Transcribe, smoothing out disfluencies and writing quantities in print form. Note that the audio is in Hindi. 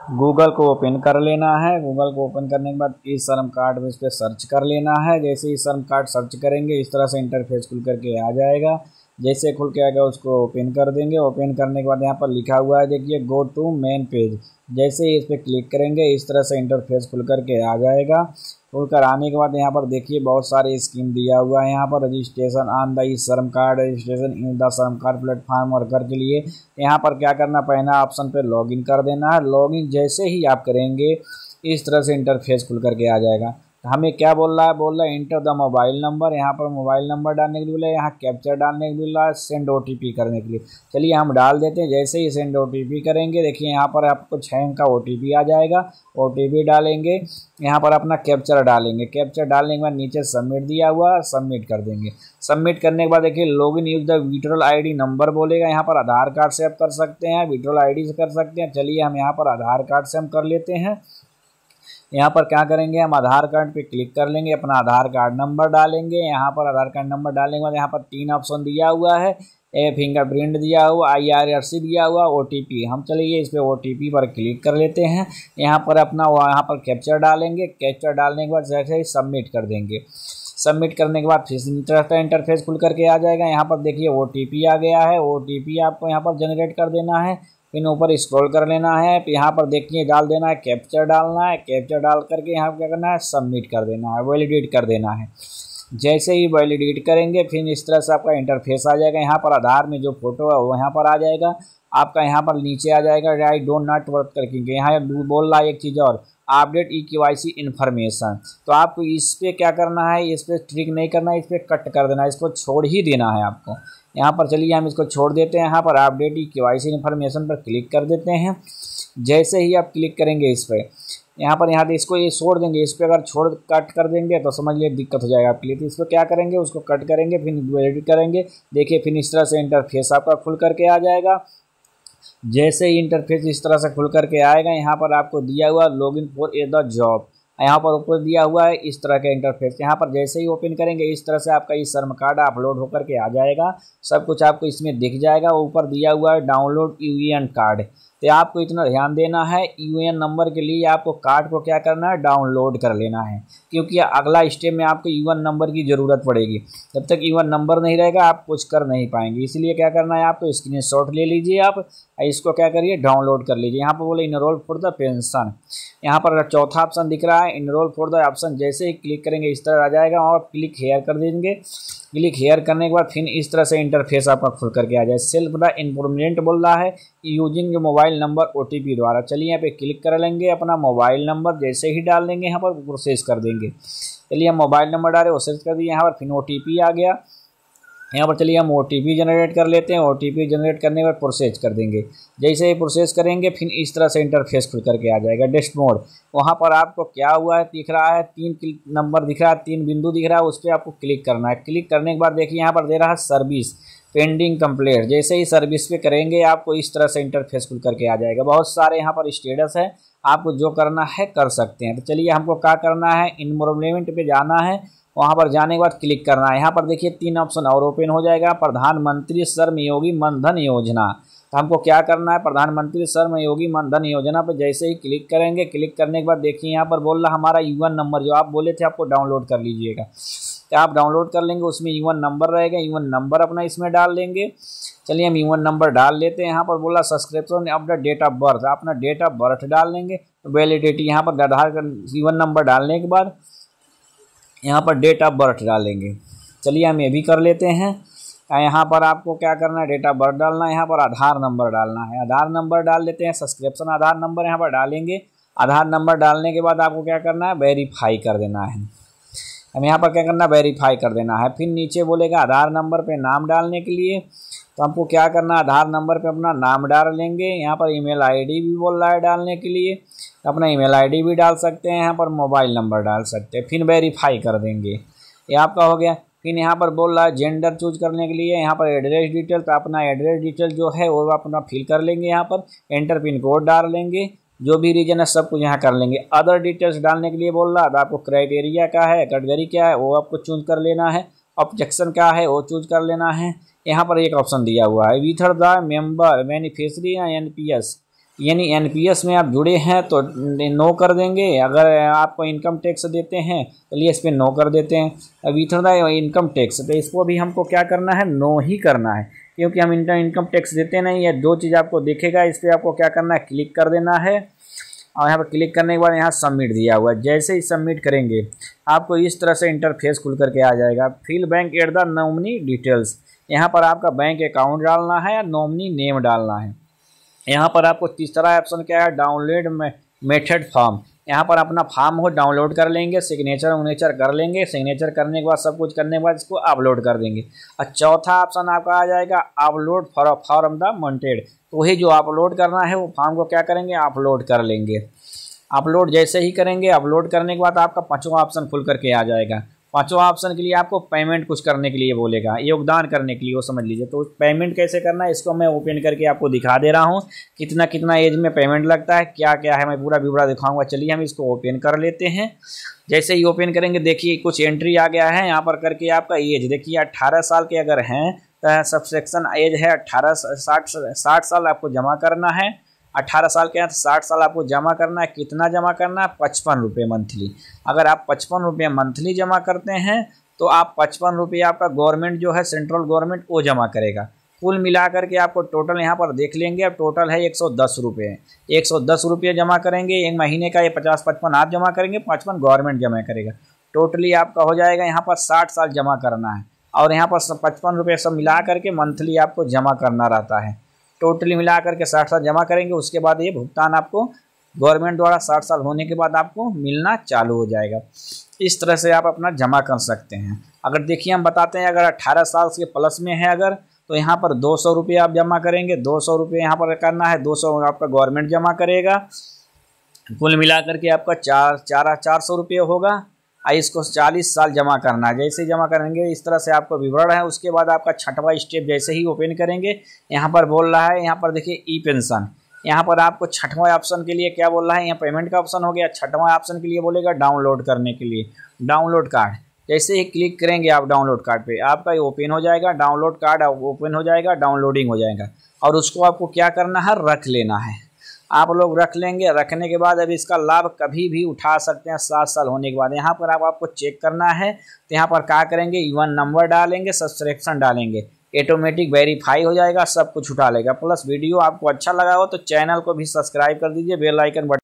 गूगल को ओपन कर लेना है। गूगल को ओपन करने के बाद ई श्रम कार्ड में इस पर सर्च कर लेना है। जैसे ई श्रम कार्ड सर्च करेंगे इस तरह से इंटरफेस खुल करके आ जाएगा। जैसे खुल के आएगा उसको ओपन कर देंगे। ओपन करने के बाद यहाँ पर लिखा हुआ है देखिए गो टू मेन पेज। जैसे ही इस पर क्लिक करेंगे इस तरह से इंटरफेस खुल करके आ जाएगा। खुल कर आने के बाद यहाँ पर देखिए बहुत सारे स्कीम दिया हुआ है। यहाँ पर रजिस्ट्रेशन ऑन द ई श्रम कार्ड, रजिस्ट्रेशन इन द श्रम कार्ड प्लेटफॉर्म वर्कर के लिए यहाँ पर क्या करना, पहला ऑप्शन पे लॉगिन कर देना है। लॉगिन जैसे ही आप करेंगे इस तरह से इंटरफेस खुल करके आ जाएगा। हमें क्या बोल रहा है इंटर द मोबाइल नंबर। यहाँ पर मोबाइल नंबर डालने के लिए बोला है, यहाँ कैप्चर डालने के लिए बोला है, सेंड OTP करने के लिए। चलिए हम डाल देते हैं। जैसे ही सेंड OTP करेंगे देखिए यहाँ पर आपको 6 अंक का OTP आ जाएगा। OTP डालेंगे, यहाँ पर अपना कैप्चर डालेंगे। कैप्चर डालने के बाद नीचे सबमिट दिया हुआ, सबमिट कर देंगे। सबमिट करने के बाद देखिए login use the withdrawal ID number बोलेगा। यहाँ पर आधार कार्ड से आप कर सकते हैं, विड्रॉल ID से कर सकते हैं। चलिए हम यहाँ पर आधार कार्ड से हम कर लेते हैं। यहाँ पर क्या करेंगे, हम आधार कार्ड पे क्लिक कर लेंगे, अपना आधार कार्ड नंबर डालेंगे। यहाँ पर आधार कार्ड नंबर डालने के बाद यहाँ पर 3 ऑप्शन दिया हुआ है, फिंगरप्रिंट दिया हुआ, IRC दिया हुआ, OTP। हम चलिए इस पे OTP पर क्लिक कर लेते हैं। यहाँ पर अपना यहाँ पर कैप्चर डालेंगे। कैप्चर डालने के बाद जैसे ही सबमिट कर देंगे। सबमिट करने के बाद फिर इंटरफेस खुल करके आ जाएगा। यहाँ पर देखिए OTP आ गया है। OTP आपको यहाँ पर जनरेट कर देना है। फिर ऊपर स्क्रॉल कर लेना है। यहाँ पर देखिए डाल देना है, कैप्चर डालना है। कैप्चर डाल करके यहाँ क्या करना है, सबमिट कर देना है, वैलिडेट कर देना है। जैसे ही वैलिडेट करेंगे फिर इस तरह से आपका इंटरफेस आ जाएगा। यहाँ पर आधार में जो फोटो है वो यहाँ पर आ जाएगा आपका। यहाँ पर नीचे आ जाएगा आई डो नॉट वर्क करके। यहाँ बोल रहा है एक चीज़ और, अपडेट EKYC इन्फॉर्मेशन। तो आपको इस पर क्या करना है, इस पर ट्रिक नहीं करना है, इस पर कट कर देना है, इसको छोड़ ही देना है आपको। यहाँ पर चलिए हम इसको छोड़ देते हैं। यहाँ पर अपडेट EKYC इन्फॉर्मेशन पर क्लिक कर देते हैं। जैसे ही आप क्लिक करेंगे इस पर, यहाँ पर इसको ये छोड़ देंगे। इस पर अगर छोड़ कट कर देंगे तो समझ लिए दिक्कत हो जाएगा आपके लिए। तो इस पर क्या करेंगे, उसको कट करेंगे, फिर एडिट करेंगे। देखिए फिर इस तरह से इंटरफेस आपका खुल करके आ जाएगा। जैसे ही इंटरफेस इस तरह से खुल करके आएगा, यहाँ पर आपको दिया हुआ लॉगिन फॉर द जॉब, यहाँ पर ऊपर दिया हुआ है इस तरह का इंटरफेस। यहाँ पर जैसे ही ओपन करेंगे इस तरह से आपका ई श्रम कार्ड अपलोड होकर के आ जाएगा। सब कुछ आपको इसमें दिख जाएगा। ऊपर दिया हुआ है डाउनलोड UN कार्ड। तो आपको इतना ध्यान देना है, UN नंबर के लिए आपको कार्ड को क्या करना है, डाउनलोड कर लेना है। क्योंकि अगला स्टेप में आपको UN नंबर की ज़रूरत पड़ेगी। जब तक UN नंबर नहीं रहेगा आप कुछ कर नहीं पाएंगे। इसलिए क्या करना है, आपको स्क्रीनशॉट ले लीजिए, आप इसको क्या करिए, डाउनलोड कर लीजिए। यहाँ पर बोले इनरोल फॉर द पेंशन। यहाँ पर चौथा ऑप्शन दिख रहा है इनरोल फॉर द ऑप्शन। जैसे ही क्लिक करेंगे इस तरह आ जाएगा और क्लिक हेयर कर देंगे। क्लिक हेयर करने के बाद फिर इस तरह से इंटरफेस आपका खुल करके आ जाए। सेल्फ द इन्फॉर्मेंट बोल रहा है यूजिंग मोबाइल नंबर OTP द्वारा। चलिए यहाँ पे क्लिक कर लेंगे, अपना मोबाइल नंबर जैसे ही डाल देंगे यहाँ पर प्रोसेस कर देंगे। चलिए हम मोबाइल नंबर डाले, प्रोसेस कर दिए। यहाँ पर फिर OTP आ गया। यहाँ पर चलिए हम OTP जनरेट कर लेते हैं। OTP जनरेट करने के बाद प्रोसेस कर देंगे। जैसे ही प्रोसेस करेंगे फिर इस तरह से इंटरफेस खुल करके आ जाएगा। डेस्ट मोड, वहाँ पर आपको क्या हुआ है दिख रहा है, 3 नंबर दिख रहा है, 3 बिंदु दिख रहा है, उस पर आपको क्लिक करना है। क्लिक करने के बाद देखिए यहाँ पर दे रहा है सर्विस पेंडिंग कंप्लीट। जैसे ही सर्विस पे करेंगे आपको इस तरह से इंटरफेस खुल करके आ जाएगा। बहुत सारे यहाँ पर स्टेटस है, आपको जो करना है कर सकते हैं। तो चलिए हमको क्या करना है, इन्वॉल्वमेंट पे जाना है। वहाँ पर जाने के बाद क्लिक करना है। यहाँ पर देखिए 3 ऑप्शन और ओपन हो जाएगा। प्रधानमंत्री श्रमयोगी मनधन योजना। तो हमको क्या करना है, प्रधानमंत्री श्रमयोगी मनधन योजना पर जैसे ही क्लिक करेंगे, क्लिक करने के बाद देखिए यहाँ पर बोल रहा हमारा UN नंबर जो आप बोले थे आपको डाउनलोड कर लीजिएगा। तो आप डाउनलोड कर लेंगे, उसमें UN नंबर रहेगा। UN नंबर अपना इसमें डाल देंगे। चलिए हम UN नंबर डाल लेते हैं। यहाँ पर बोला सब्सक्रिप्शन अपना डेट ऑफ बर्थ, अपना डेट ऑफ बर्थ डाल देंगे। वैलिडिटी यहाँ पर आधार UN नंबर डालने के बाद यहाँ पर डेट ऑफ बर्थ डालेंगे। चलिए हम ये भी कर लेते हैं। यहाँ पर आपको क्या करना है, डेट ऑफ बर्थ डालना है, यहाँ पर आधार नंबर डालना है। आधार नंबर डाल लेते हैं, सब्सक्रिप्शन आधार नंबर यहाँ पर डालेंगे। आधार नंबर डालने के बाद आपको क्या करना है, वेरीफाई कर देना है। हम यहाँ पर क्या करना है, वेरीफाई कर देना है। फिर नीचे बोलेगा आधार नंबर पे नाम डालने के लिए। तो हमको क्या करना है, आधार नंबर पे अपना नाम डाल लेंगे। यहाँ पर ईमेल ID भी बोल रहा है डालने के लिए, अपना ईमेल ID भी डाल सकते हैं। यहाँ पर मोबाइल नंबर डाल सकते हैं। फिर वेरीफाई कर देंगे, ये आपका हो गया। फिर यहाँ पर बोल रहा है जेंडर चूज करने के लिए, यहाँ पर एड्रेस डिटेल। तो अपना एड्रेस डिटेल जो है वो अपना फिल कर लेंगे। यहाँ पर एंटर पिन कोड डाल लेंगे, जो भी रीजन है सब कुछ यहाँ कर लेंगे। अदर डिटेल्स डालने के लिए बोल रहा है, तो आपको क्राइटेरिया क्या है, कैटेगरी क्या है वो आपको चूज कर लेना है। ऑब्जेक्शन क्या है वो चूज कर लेना है। यहाँ पर एक ऑप्शन दिया हुआ है विथर द मेंबर बेनिफिशियरी या NPS। यानी एनपीएस में आप जुड़े हैं तो नो कर देंगे, अगर आपको इनकम टैक्स देते हैं चलिए इस पर नो कर देते हैं। अब इधर द इनकम टैक्स, तो इसको भी हमको क्या करना है, नो ही करना है, क्योंकि हम इनकम टैक्स देते नहीं है। दो चीज़ आपको दिखेगा, इस पर आपको क्या करना है, क्लिक कर देना है, और यहाँ पर क्लिक करने के बाद यहाँ सबमिट दिया हुआ है। जैसे ही सबमिट करेंगे आपको इस तरह से इंटरफेस खुल करके आ जाएगा। Fill bank at the nominee details, यहाँ पर आपका बैंक अकाउंट डालना है या नॉमिनी नेम डालना है। यहाँ पर आपको तीसरा ऑप्शन क्या है, डाउनलोड मेथड फॉर्म, यहाँ पर अपना फॉर्म हो डाउनलोड कर लेंगे, सिग्नेचर उग्नेचर कर लेंगे, सिग्नेचर करने के बाद सब कुछ करने के बाद इसको अपलोड कर देंगे। और चौथा ऑप्शन आपका आ जाएगा अपलोड फॉर्म द वांटेड, तो वही जो अपलोड करना है वो फॉर्म को क्या करेंगे, अपलोड कर लेंगे। अपलोड जैसे ही करेंगे, अपलोड करने के बाद आपका पांचवा ऑप्शन खुल करके आ जाएगा। पांचवा ऑप्शन के लिए आपको पेमेंट कुछ करने के लिए बोलेगा, योगदान करने के लिए, वो समझ लीजिए। तो पेमेंट कैसे करना है इसको मैं ओपन करके आपको दिखा दे रहा हूँ, कितना कितना एज में पेमेंट लगता है, क्या क्या है, मैं पूरा विवरण दिखाऊंगा। चलिए हम इसको ओपन कर लेते हैं। जैसे ही ओपन करेंगे देखिए कुछ एंट्री आ गया है, यहाँ पर करके आपका एज देखिए 18 साल के अगर हैं तो सबसेक्शन एज है 60 साल आपको जमा करना है। 18 साल के हैं तो 60 साल आपको जमा करना है। कितना जमा करना है, 55 रुपये मंथली। अगर आप 55 रुपये मंथली जमा करते हैं तो आप 55 रुपये आपका गवर्नमेंट जो है सेंट्रल गवर्नमेंट वो जमा करेगा। कुल मिला करके आपको टोटल यहाँ पर देख लेंगे, अब टोटल है 110 रुपये। 110 रुपये जमा करेंगे, एक महीने का ये 50-55 आप जमा करेंगे, 55 गवर्नमेंट जमा करेगा। टोटली आपका हो जाएगा यहाँ पर 60 साल जमा करना है, और यहाँ पर 55 रुपये सब मिला करके मंथली आपको जमा करना रहता है। टोटली मिला करके 60 साल जमा करेंगे, उसके बाद ये भुगतान आपको गवर्नमेंट द्वारा 60 साल होने के बाद आपको मिलना चालू हो जाएगा। इस तरह से आप अपना जमा कर सकते हैं। अगर देखिए हम बताते हैं, अगर 18 साल से प्लस में है अगर, तो यहाँ पर 200 रुपये आप जमा करेंगे। 200 रुपये यहाँ पर करना है, 200 आपका गवर्नमेंट जमा करेगा। कुल मिला करके आपका 400 रुपये होगा। इसको 40 साल जमा करना है। जैसे ही जमा करेंगे इस तरह से आपको विवरण है। उसके बाद आपका छठवां स्टेप जैसे ही ओपन करेंगे, यहाँ पर बोल रहा है, यहाँ पर देखिए ई पेंशन, यहाँ पर आपको छठवां ऑप्शन के लिए क्या बोल रहा है, यहाँ पेमेंट का ऑप्शन हो गया। छठवां ऑप्शन के लिए बोलेगा डाउनलोड करने के लिए, डाउनलोड कार्ड। जैसे ही क्लिक करेंगे आप डाउनलोड कार्ड पे, आपका ये ओपन हो जाएगा, डाउनलोड कार्ड ओपन हो जाएगा, डाउनलोडिंग हो जाएगा। और उसको आपको क्या करना है, रख लेना है। आप लोग रख लेंगे। रखने के बाद अब इसका लाभ कभी भी उठा सकते हैं 7 साल होने के बाद। यहाँ पर आपको चेक करना है, तो यहाँ पर क्या करेंगे, ईवन नंबर डालेंगे, सब्सक्रिप्शन डालेंगे, ऑटोमेटिक वेरीफाई हो जाएगा, सब कुछ उठा लेगा। प्लस वीडियो आपको अच्छा लगा हो तो चैनल को भी सब्सक्राइब कर दीजिए, बेल आइकन बटन